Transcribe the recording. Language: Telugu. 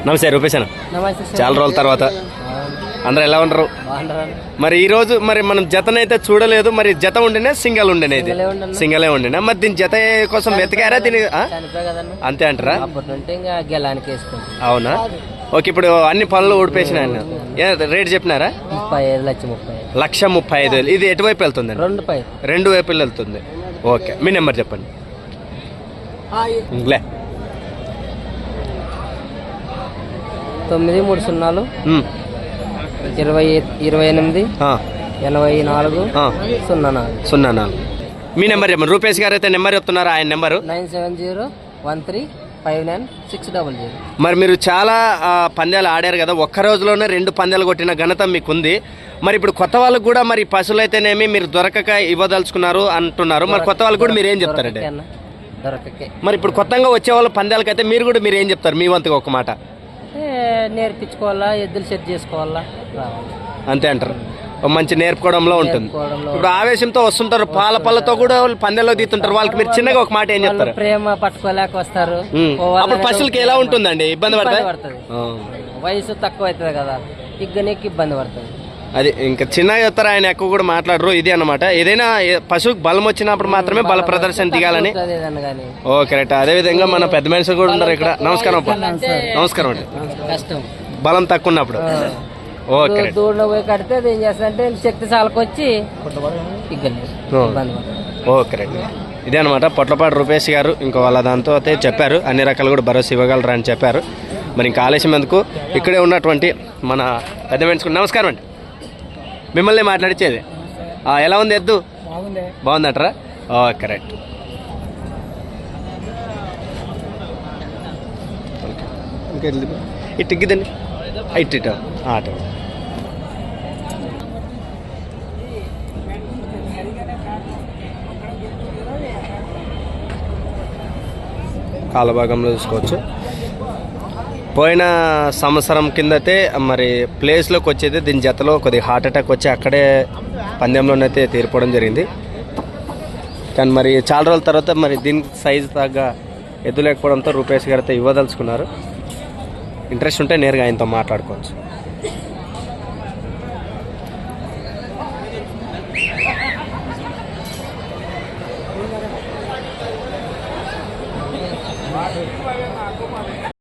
నమస్తే రూపేష్ అన్న. చాలా రోజుల తర్వాత అందరూ ఎలా ఉండరు? మరి ఈ రోజు మరి మనం జతనైతే చూడలేదు. మరి జత ఉండినా సింగల్ ఉండినా? ఇది సింగలే ఉండినా. మరి దీని జత కోసం వెతికారా? దీని అంతే అంటారా? అవునా? ఓకే. ఇప్పుడు అన్ని పనులు ఊడిపేసినా రేట్ చెప్పినారా? 1,35,000. ఇది ఎటువైపు వెళ్తుంది? రెండు వైపులు వెళ్తుంది. ఓకే, మీ నెంబర్ చెప్పండి. 930 28 84 04. మీ నెంబర్ చెప్పండి. రూపేష్ గారు అయితే నెంబర్ చెప్తున్నారు. ఆయన నెంబరు 9701359600. మరి మీరు చాలా పందాలు ఆడారు కదా, ఒక్క రోజులోనే 2 పందాలు కొట్టిన ఘనత మీకుంది. మరి ఇప్పుడు కొత్త వాళ్ళకు కూడా మరి పశువులు అయితేనేమి మీరు దొరకక ఇవ్వదలుచుకున్నారు అంటున్నారు. మరి కొత్త వాళ్ళకు కూడా మీరు ఏం చెప్తారండి? మరి ఇప్పుడు కొత్తగా వచ్చే వాళ్ళ పందాలకైతే మీరు ఏం చెప్తారు? మీ వంతుగా ఒక మాట. నేర్పించుకోవాలా, ఎద్దులు సెట్ చేసుకోవాలా, అంతే అంటారు. మంచి నేర్పుకోవడంలో ఉంటుంది. ఇప్పుడు ఆవేశంతో వస్తుంటారు, పాల పళ్ళతో కూడా వాళ్ళు పందెంలో దిగుతుంటారు. వాళ్ళకి మీరు చిన్నగా ఒక మాట ఏం చెప్తారు? ప్రేమ పట్టుకోలేక వస్తారు. అప్పుడు పశువులకి ఎలా ఉంటుందండి? ఇబ్బంది పడుతుంది. వయసు తక్కువ అవుతుంది కదా, ఇగ్గనీకి ఇబ్బంది పడుతుంది. అది ఇంకా చిన్నగా చెప్తారు. ఆయన ఎక్కువ కూడా మాట్లాడరు. ఇది అన్నమాట. ఏదైనా పశువుకి బలం వచ్చినప్పుడు మాత్రమే బల ప్రదర్శన దిగాలని. Okay right. అదే విధంగా మన పెద్ద మనుషులు కూడా ఉన్నారు ఇక్కడ. నమస్కారం. నమస్కారం అండి. కష్టం బలం తక్కువ ఉన్నప్పుడు. ఓకే. దూరంలో పోయి కడితే అది ఏం చేస్తారంటే శక్తి చాలకొచ్చి ఓకే రైట్. ఇదే అనమాట పొట్లపాటి రూపేష్ గారు. ఇంకా వాళ్ళ దాంతో అయితే చెప్పారు అన్ని రకాలు కూడా భరోసా ఇవ్వగలరా అని చెప్పారు. మరి ఇంకా ఆలస్యం ఎందుకు, ఇక్కడే ఉన్నటువంటి మన పెద్ద మనుషులు. నమస్కారం అండి. మిమ్మల్ని మాట్లాడిచ్చేది. ఎలా ఉంది ఎద్దు? బాగుందంటారా? Okay right. ఇటు ఇగ్గిదండి. ఇటు ఆట కాల భాగంలో చూసుకోవచ్చు. పోయిన సంవత్సరం కిందతే మరి ప్లేస్లోకి వచ్చేది దీని జతలో కొద్దిగా హార్ట్ అటాక్ వచ్చి అక్కడే పందెంలోనైతే తీరిపోవడం జరిగింది. కానీ మరి చాలా రోజుల తర్వాత మరి దీనికి సైజు తగ్గ ఎద్దు లేకపోవడంతో రూపేష్ గారు అయితే ఇవ్వదలుచుకున్నారు. ఇంట్రెస్ట్ ఉంటే నేరుగా ఆయనతో మాట్లాడుకోవచ్చు.